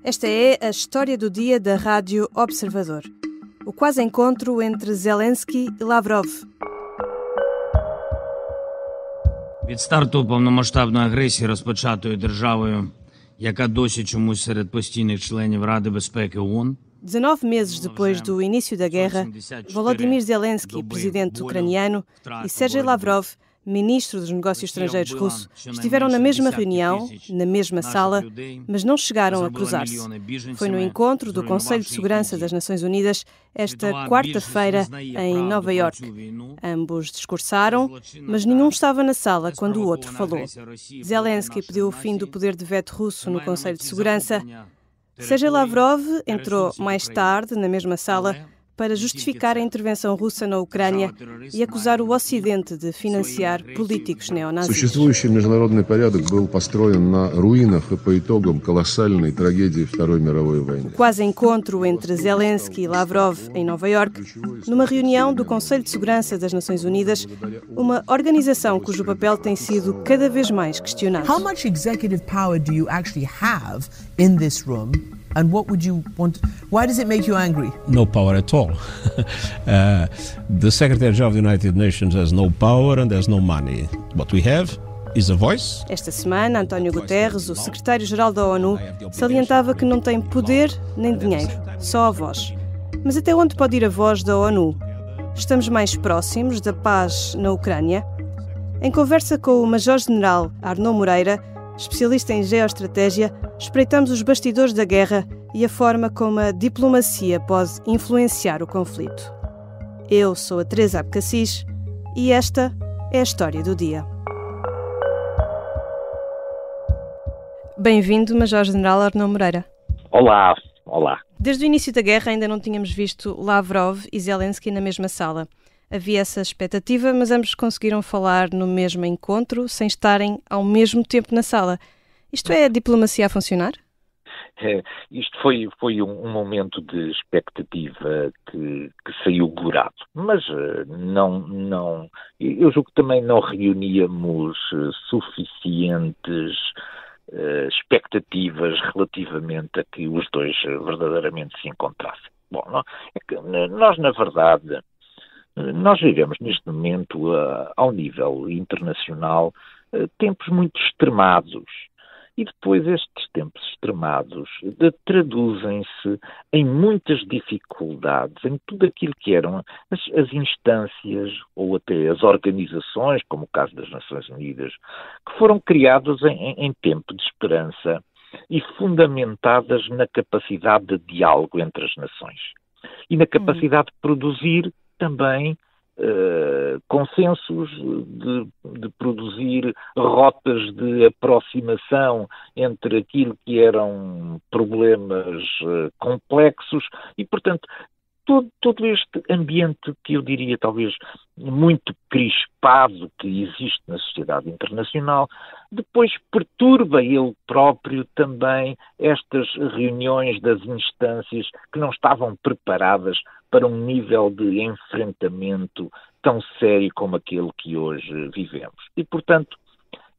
Esta é a história do dia da Rádio Observador. O quase encontro entre Zelensky і Лавров. Від старту повномасштабної агресії, розпочатої державою, яка досі чомусь серед постійних членів Ради безпеки ООН, 19 meses depois do início da guerra, Volodymyr Zelensky, presidente ucraniano, e Sergei Lavrov, ministro dos Negócios Estrangeiros russo, estiveram na mesma reunião, na mesma sala, mas não chegaram a cruzar-se. Foi no encontro do Conselho de Segurança das Nações Unidas esta quarta-feira em Nova Iorque. Ambos discursaram, mas nenhum estava na sala quando o outro falou. Zelensky pediu o fim do poder de veto russo no Conselho de Segurança. Sergei Lavrov entrou mais tarde na mesma sala para justificar a intervenção russa na Ucrânia e acusar o Ocidente de financiar políticos neonazis. Существующий международный порядок был построен на руинах и по итогам колоссальной трагедии Второй мировой войны. Quase encontro entre Zelensky e Lavrov em Nova Iorque, numa reunião do Conselho de Segurança das Nações Unidas, uma organização cujo papel tem sido cada vez mais questionado. How much executive power do you actually have in this room? And what would you want? Why does it make you angry? No power at all. The Secretary-General of the United Nations has no power and there's no money. What we have is a voice. Esta semana, António Guterres, o secretário-geral da ONU, salientava que não tem poder nem dinheiro, só a voz. Mas até onde pode ir a voz da ONU? Estamos mais próximos da paz na Ucrânia? Em conversa com o Major-General Arnaud Moreira, especialista em geoestratégia, espreitamos os bastidores da guerra e a forma como a diplomacia pode influenciar o conflito. Eu sou a Teresa Abcacis e esta é a história do dia. Bem-vindo, Major-General Arnaud Moreira. Olá. Desde o início da guerra ainda não tínhamos visto Lavrov e Zelensky na mesma sala. Havia essa expectativa, mas ambos conseguiram falar no mesmo encontro sem estarem ao mesmo tempo na sala. Isto é a diplomacia a funcionar? Isto foi um momento de expectativa que saiu gorado, mas não. Eu julgo que também não reuníamos suficientes expectativas relativamente a que os dois verdadeiramente se encontrassem. Bom, nós na verdade, nós vivemos neste momento, ao nível internacional, tempos muito extremados. E depois estes tempos extremados traduzem-se em muitas dificuldades, em tudo aquilo que eram as instâncias ou até as organizações, como o caso das Nações Unidas, que foram criadas em tempo de esperança e fundamentadas na capacidade de diálogo entre as nações e na capacidade de produzir também consensos, de produzir rotas de aproximação entre aquilo que eram problemas complexos e, portanto, todo este ambiente que eu diria talvez muito crispado que existe na sociedade internacional, depois perturba ele próprio também estas reuniões das instâncias que não estavam preparadas para um nível de enfrentamento tão sério como aquele que hoje vivemos. E, portanto,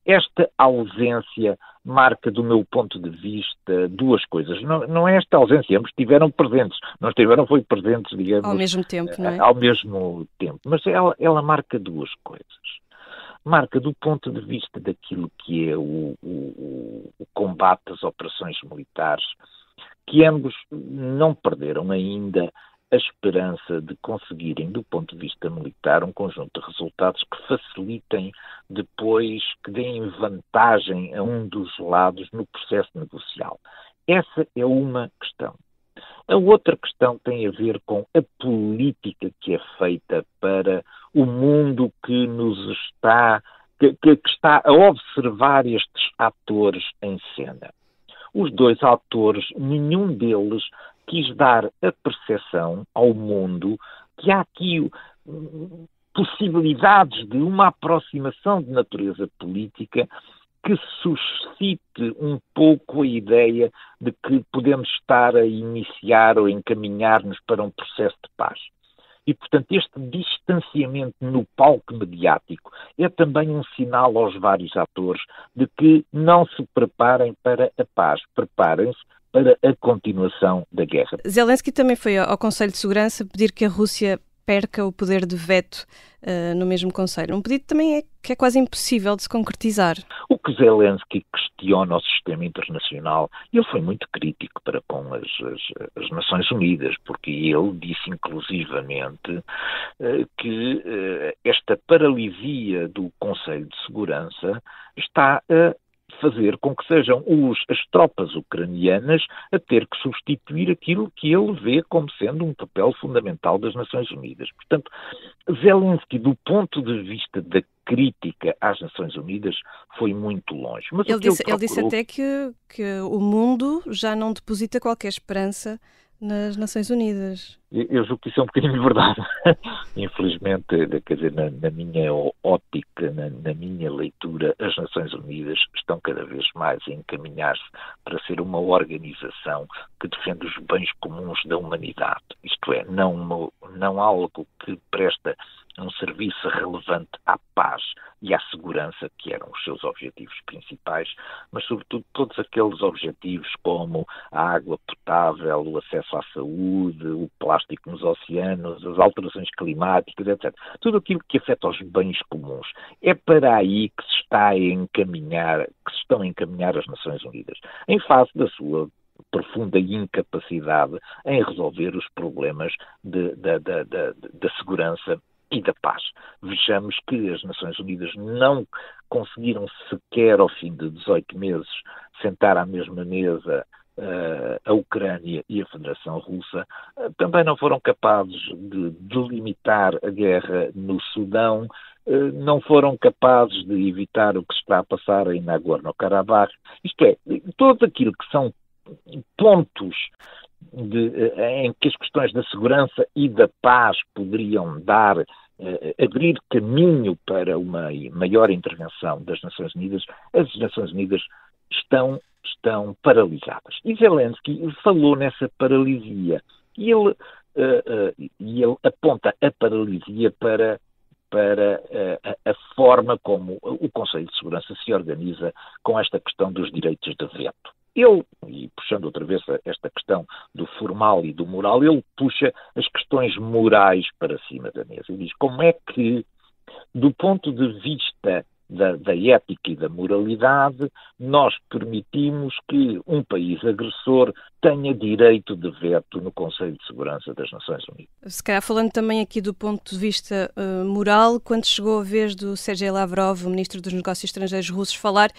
esta ausência marca, do meu ponto de vista, duas coisas. Não é esta ausência, ambos estiveram presentes. Não estiveram, foi presentes, digamos... Ao mesmo tempo, não é? Ao mesmo tempo. Mas ela marca duas coisas. Marca do ponto de vista daquilo que é o combate às operações militares, que ambos não perderam ainda a esperança de conseguirem, do ponto de vista militar, um conjunto de resultados que facilitem depois, que deem vantagem a um dos lados no processo negocial. Essa é uma questão. A outra questão tem a ver com a política que é feita para o mundo que nos está, que está a observar estes atores em cena. Os dois atores, nenhum deles quis dar a percepção ao mundo que há aqui possibilidades de uma aproximação de natureza política que suscite um pouco a ideia de que podemos estar a iniciar ou encaminhar-nos para um processo de paz. E, portanto, este distanciamento no palco mediático é também um sinal aos vários atores de que não se preparem para a paz. Preparem-se para a continuação da guerra. Zelensky também foi ao Conselho de Segurança pedir que a Rússia perca o poder de veto no mesmo Conselho. Um pedido também que é quase impossível de se concretizar. O que Zelensky questiona o sistema internacional, ele foi muito crítico para com as Nações Unidas, porque ele disse inclusivamente que esta paralisia do Conselho de Segurança está a fazer com que sejam as tropas ucranianas a ter que substituir aquilo que ele vê como sendo um papel fundamental das Nações Unidas. Portanto, Zelensky, do ponto de vista da crítica às Nações Unidas, foi muito longe. Mas ele disse até que o mundo já não deposita qualquer esperança nas Nações Unidas. Eu julgo que isso é um bocadinho verdade. Infelizmente, quer dizer, na minha ótica, na minha leitura, as Nações Unidas estão cada vez mais a encaminhar-se para ser uma organização que defende os bens comuns da humanidade. Isto é, não algo que presta um serviço relevante à paz e à segurança, que eram os seus objetivos principais, mas sobretudo todos aqueles objetivos como a água potável, o acesso à saúde, o plástico nos oceanos, as alterações climáticas, etc. Tudo aquilo que afeta os bens comuns. É para aí que se estão a encaminhar as Nações Unidas, em face da sua profunda incapacidade em resolver os problemas da segurança e da paz. Vejamos que as Nações Unidas não conseguiram sequer, ao fim de 18 meses, sentar à mesma mesa a Ucrânia e a Federação Russa. Também não foram capazes de delimitar a guerra no Sudão, não foram capazes de evitar o que se está a passar em Nagorno-Karabakh. Isto é, tudo aquilo que são pontos em que as questões da segurança e da paz poderiam abrir caminho para uma maior intervenção das Nações Unidas, as Nações Unidas estão paralisadas. E Zelensky falou nessa paralisia. E ele aponta a paralisia para a forma como o Conselho de Segurança se organiza com esta questão dos direitos de veto. Ele, e puxando outra vez esta questão do formal e do moral, ele puxa as questões morais para cima da mesa e diz como é que, do ponto de vista da ética e da moralidade, nós permitimos que um país agressor tenha direito de veto no Conselho de Segurança das Nações Unidas. Se calhar falando também aqui do ponto de vista moral, quando chegou a vez do Sergei Lavrov, o Ministro dos Negócios Estrangeiros russos, falar,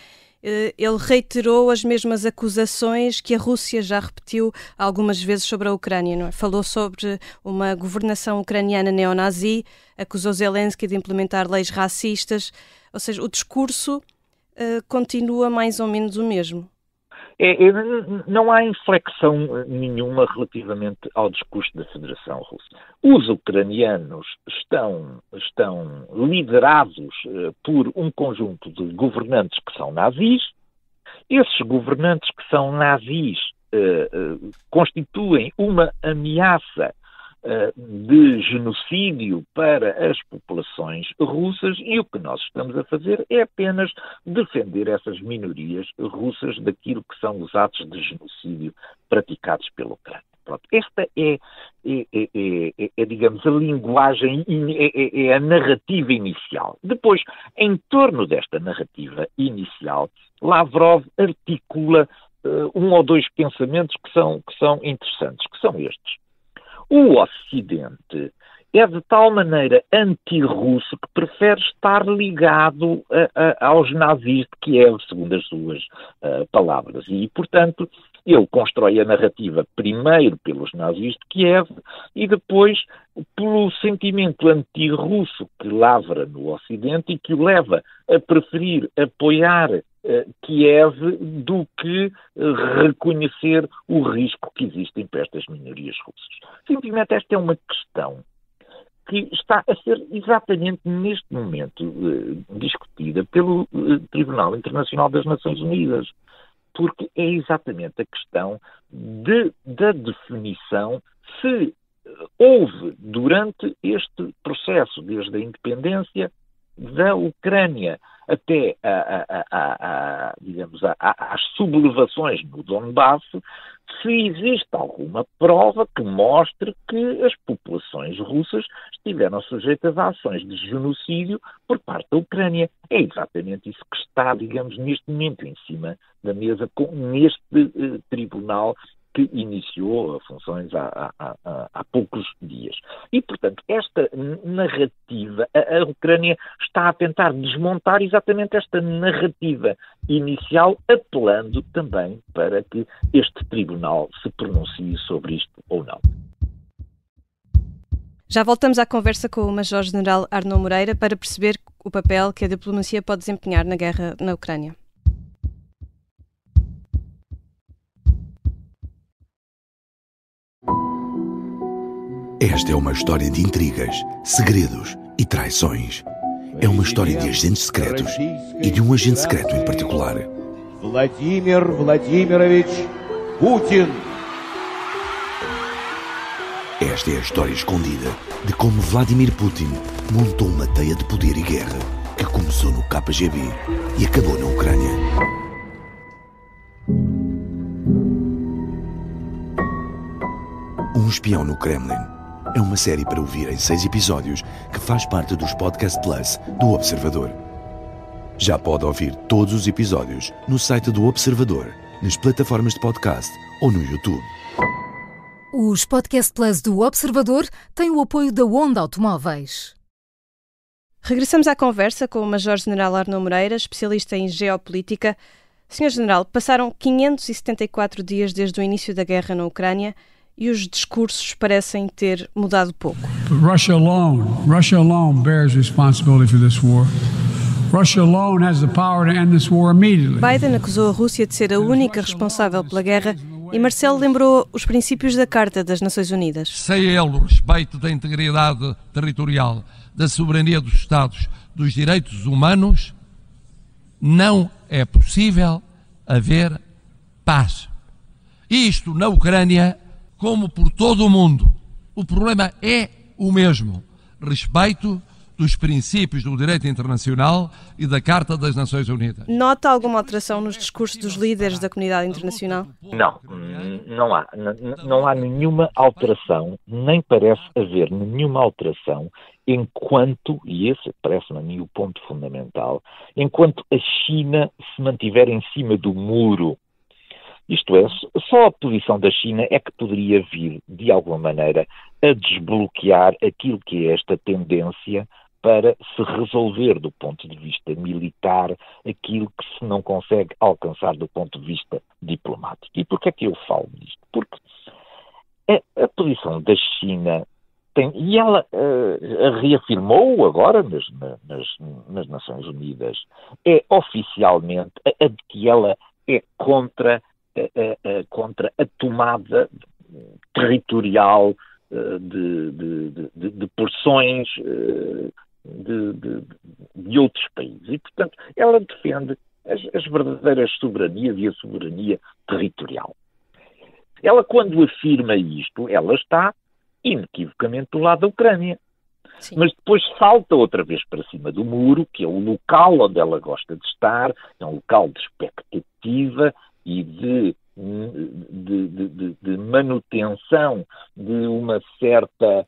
ele reiterou as mesmas acusações que a Rússia já repetiu algumas vezes sobre a Ucrânia, não é? Falou sobre uma governação ucraniana neonazi, acusou Zelensky de implementar leis racistas, ou seja, o discurso continua mais ou menos o mesmo. Não há inflexão nenhuma relativamente ao discurso da Federação Russa. Os ucranianos estão liderados por um conjunto de governantes que são nazis. Esses governantes que são nazis constituem uma ameaça de genocídio para as populações russas, e o que nós estamos a fazer é apenas defender essas minorias russas daquilo que são os atos de genocídio praticados pela Ucrânia. Pronto. Esta é, digamos, a linguagem, é a narrativa inicial. Depois, em torno desta narrativa inicial, Lavrov articula um ou dois pensamentos que são interessantes, que são estes. O Ocidente é de tal maneira anti-russo que prefere estar ligado aos nazis de Kiev, segundo as suas palavras. E, portanto, ele constrói a narrativa primeiro pelos nazis de Kiev e depois pelo sentimento anti-russo que lavra no Ocidente e que o leva a preferir apoiar Kiev do que reconhecer o risco que existe para estas minorias russas. Simplesmente esta é uma questão que está a ser exatamente neste momento discutida pelo Tribunal Internacional das Nações Unidas, porque é exatamente a questão da definição se houve durante este processo, desde a independência da Ucrânia até digamos, às sublevações no Donbass, se existe alguma prova que mostre que as populações russas estiveram sujeitas a ações de genocídio por parte da Ucrânia. É exatamente isso que está, digamos, neste momento em cima da mesa, neste tribunal que iniciou funções há poucos dias. E, portanto, esta narrativa, a Ucrânia está a tentar desmontar exatamente esta narrativa inicial, apelando também para que este tribunal se pronuncie sobre isto ou não. Já voltamos à conversa com o Major-General Arnaud Moreira para perceber o papel que a diplomacia pode desempenhar na guerra na Ucrânia. Esta é uma história de intrigas, segredos e traições. É uma história de agentes secretos e de um agente secreto em particular. Vladimir Vladimirovich Putin. Esta é a história escondida de como Vladimir Putin montou uma teia de poder e guerra que começou no KGB e acabou na Ucrânia. Um espião no Kremlin é uma série para ouvir em 6 episódios que faz parte dos Podcast Plus do Observador. Já pode ouvir todos os episódios no site do Observador, nas plataformas de podcast ou no YouTube. Os Podcast Plus do Observador têm o apoio da Onda Automóveis. Regressamos à conversa com o Major-General Arnaud Moreira, especialista em geopolítica. Sr. General, passaram 574 dias desde o início da guerra na Ucrânia e os discursos parecem ter mudado pouco. Russia alone bears responsibility for this war. Russia alone has the power to end this war immediately. Biden acusou a Rússia de ser a única responsável pela guerra e Marcelo lembrou os princípios da Carta das Nações Unidas. Sem ele o respeito da integridade territorial, da soberania dos Estados, dos direitos humanos, não é possível haver paz. E isto na Ucrânia, como por todo o mundo, o problema é o mesmo: respeito dos princípios do direito internacional e da Carta das Nações Unidas. Nota alguma alteração nos discursos dos líderes da comunidade internacional? Não há nenhuma alteração, nem parece haver nenhuma alteração enquanto, e esse parece-me a mim o ponto fundamental, enquanto a China se mantiver em cima do muro. Isto é, só a posição da China é que poderia vir, de alguma maneira, a desbloquear aquilo que é esta tendência para se resolver do ponto de vista militar aquilo que se não consegue alcançar do ponto de vista diplomático. E porquê é que eu falo disto? Porque a posição da China tem, e ela reafirmou agora nas Nações Unidas, é oficialmente a de que ela é contra a tomada territorial de porções de outros países. E, portanto, ela defende as verdadeiras soberanias e a soberania territorial. Ela, quando afirma isto, ela está inequivocamente do lado da Ucrânia. Sim. Mas depois salta outra vez para cima do muro, que é o local onde ela gosta de estar, é um local de expectativa e de manutenção de uma certa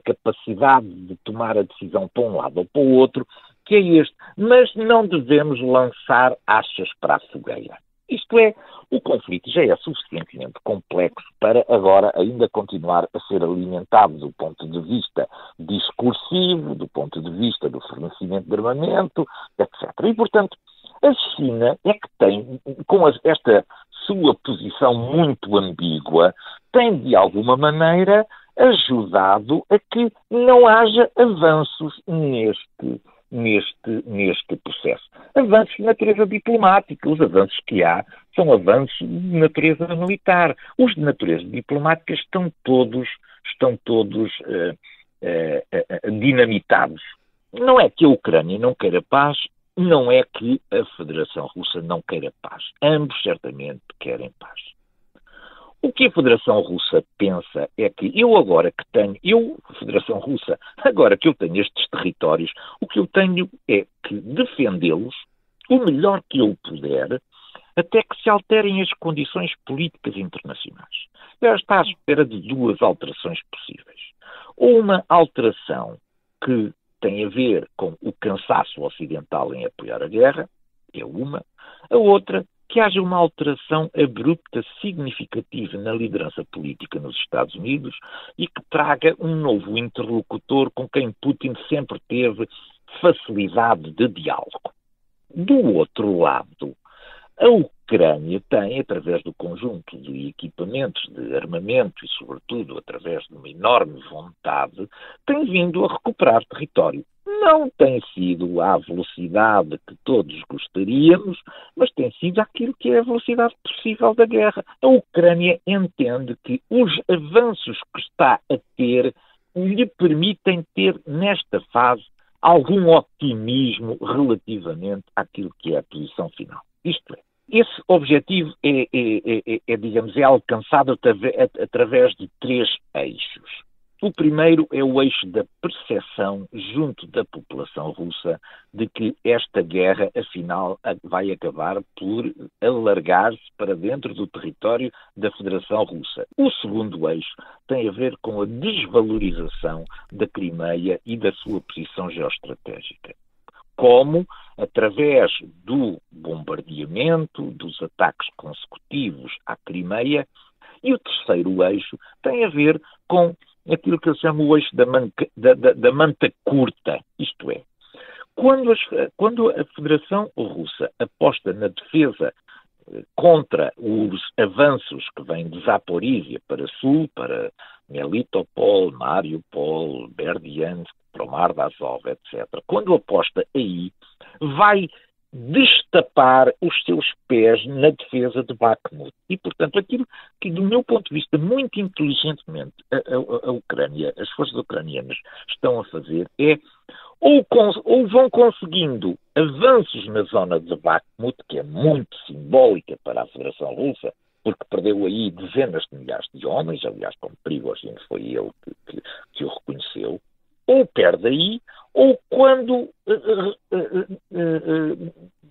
capacidade de tomar a decisão para um lado ou para o outro, que é este. Mas não devemos lançar achas para a fogueira. Isto é, o conflito já é suficientemente complexo para agora ainda continuar a ser alimentado do ponto de vista discursivo, do ponto de vista do fornecimento de armamento, etc. E, portanto, a China é que tem, com esta sua posição muito ambígua, tem de alguma maneira ajudado a que não haja avanços neste processo. Avanços de natureza diplomática. Os avanços que há são avanços de natureza militar. Os de natureza diplomática estão todos dinamitados. Não é que a Ucrânia não queira paz, não é que a Federação Russa não queira paz. Ambos certamente querem paz. O que a Federação Russa pensa é que Federação Russa, agora que eu tenho estes territórios, o que eu tenho é que defendê-los o melhor que eu puder, até que se alterem as condições políticas internacionais. Ela está à espera de duas alterações possíveis. Ou uma alteração que tem a ver com o cansaço ocidental em apoiar a guerra, é uma. A outra, que haja uma alteração abrupta, significativa na liderança política nos Estados Unidos e que traga um novo interlocutor com quem Putin sempre teve facilidade de diálogo. Do outro lado, a Ucrânia tem, através do conjunto de equipamentos de armamento e, sobretudo, através de uma enorme vontade, tem vindo a recuperar território. Não tem sido à velocidade que todos gostaríamos, mas tem sido aquilo que é a velocidade possível da guerra. A Ucrânia entende que os avanços que está a ter lhe permitem ter, nesta fase, algum otimismo relativamente àquilo que é a posição final. Isto é, esse objetivo é alcançado através de três eixos. O primeiro é o eixo da percepção junto da população russa de que esta guerra, afinal, vai acabar por alargar-se para dentro do território da Federação Russa. O segundo eixo tem a ver com a desvalorização da Crimeia e da sua posição geoestratégica. Como, através do bombardeamento, dos ataques consecutivos à Crimeia. E o terceiro eixo tem a ver com aquilo que eu chamo o eixo da manta curta, isto é, quando a Federação Russa aposta na defesa contra os avanços que vêm de Zaporísia para sul, para Melitopol, Mariupol, Berdiansk, para o Mar de Azov, etc., quando aposta aí, vai destapar os seus pés na defesa de Bakhmut. E, portanto, aquilo que, do meu ponto de vista, muito inteligentemente a Ucrânia, as forças ucranianas estão a fazer é ou vão conseguindo avanços na zona de Bakhmut, que é muito simbólica para a Federação Russa, porque perdeu aí dezenas de milhares de homens, aliás, como Prigozhin foi ele que o reconheceu, ou perde aí, ou quando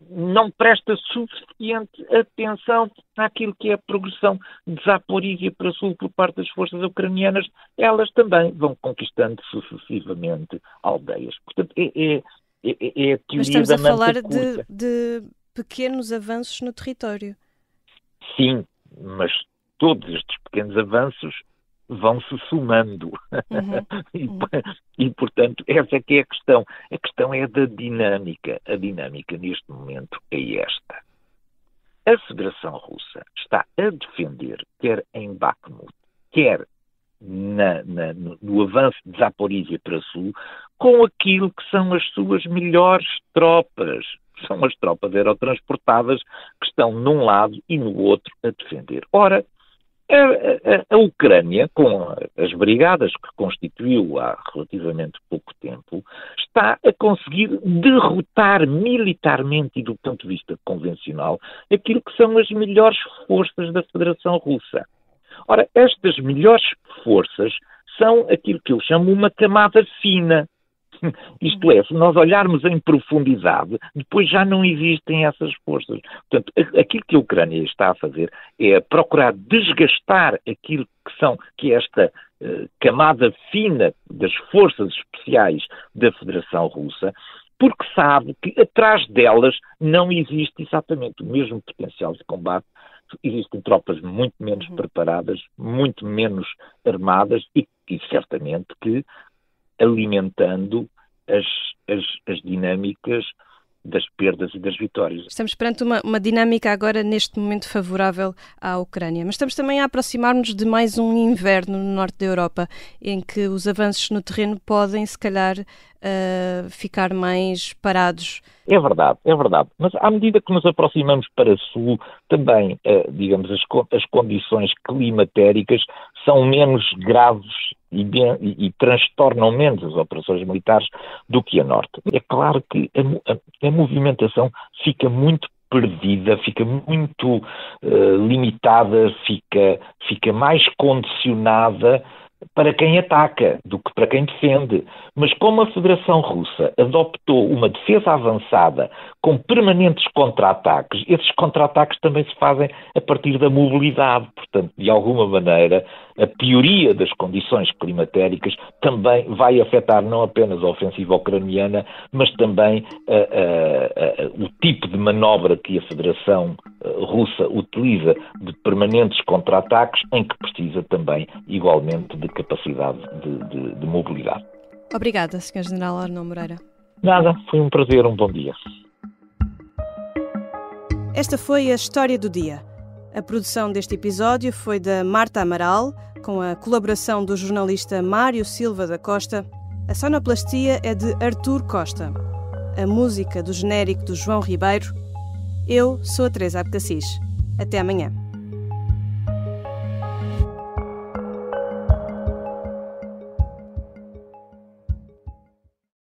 não presta suficiente atenção àquilo que é a progressão de Zaporísia para sul por parte das forças ucranianas, elas também vão conquistando sucessivamente aldeias. Portanto, é a teoria Mas estamos da a falar curta. de pequenos avanços no território. Sim, mas todos estes pequenos avanços vão-se somando. E, portanto, essa é que é a questão. A questão é da dinâmica. A dinâmica, neste momento, é esta. A Federação Russa está a defender, quer em Bakhmut, quer no avanço de Zaporísia para sul, com aquilo que são as suas melhores tropas. São as tropas aerotransportadas que estão num lado e no outro a defender. Ora, a Ucrânia, com as brigadas que constituiu há relativamente pouco tempo, está a conseguir derrotar militarmente e do ponto de vista convencional aquilo que são as melhores forças da Federação Russa. Ora, estas melhores forças são aquilo que eu chamo uma camada fina. Isto é, se nós olharmos em profundidade, depois já não existem essas forças. Portanto, aquilo que a Ucrânia está a fazer é procurar desgastar aquilo que é esta camada fina das forças especiais da Federação Russa, porque sabe que atrás delas não existe exatamente o mesmo potencial de combate. Existem tropas muito menos preparadas, muito menos armadas e certamente que alimentando as dinâmicas das perdas e das vitórias. Estamos perante uma dinâmica agora, neste momento, favorável à Ucrânia. Mas estamos também a aproximar-nos de mais um inverno no norte da Europa, em que os avanços no terreno podem, se calhar, ficar mais parados. É verdade. Mas à medida que nos aproximamos para sul, também, digamos, as condições climatéricas são menos graves e transtornam menos as operações militares do que a norte. É claro que a movimentação fica muito perdida, fica muito limitada, fica mais condicionada para quem ataca do que para quem defende. Mas como a Federação Russa adoptou uma defesa avançada com permanentes contra-ataques, esses contra-ataques também se fazem a partir da mobilidade. Portanto, de alguma maneira, a pioria das condições climatéricas também vai afetar não apenas a ofensiva ucraniana, mas também o tipo de manobra que a Federação Russa utiliza de permanentes contra-ataques, em que precisa também, igualmente, de capacidade de mobilidade. Obrigada, Sr. General Arnaud Moreira. Nada, foi um prazer, um bom dia. Esta foi a História do Dia. A produção deste episódio foi da Marta Amaral, com a colaboração do jornalista Mário Silva da Costa. A sonoplastia é de Artur Costa. A música do genérico do João Ribeiro. Eu sou a Teresa Abcacis. Até amanhã.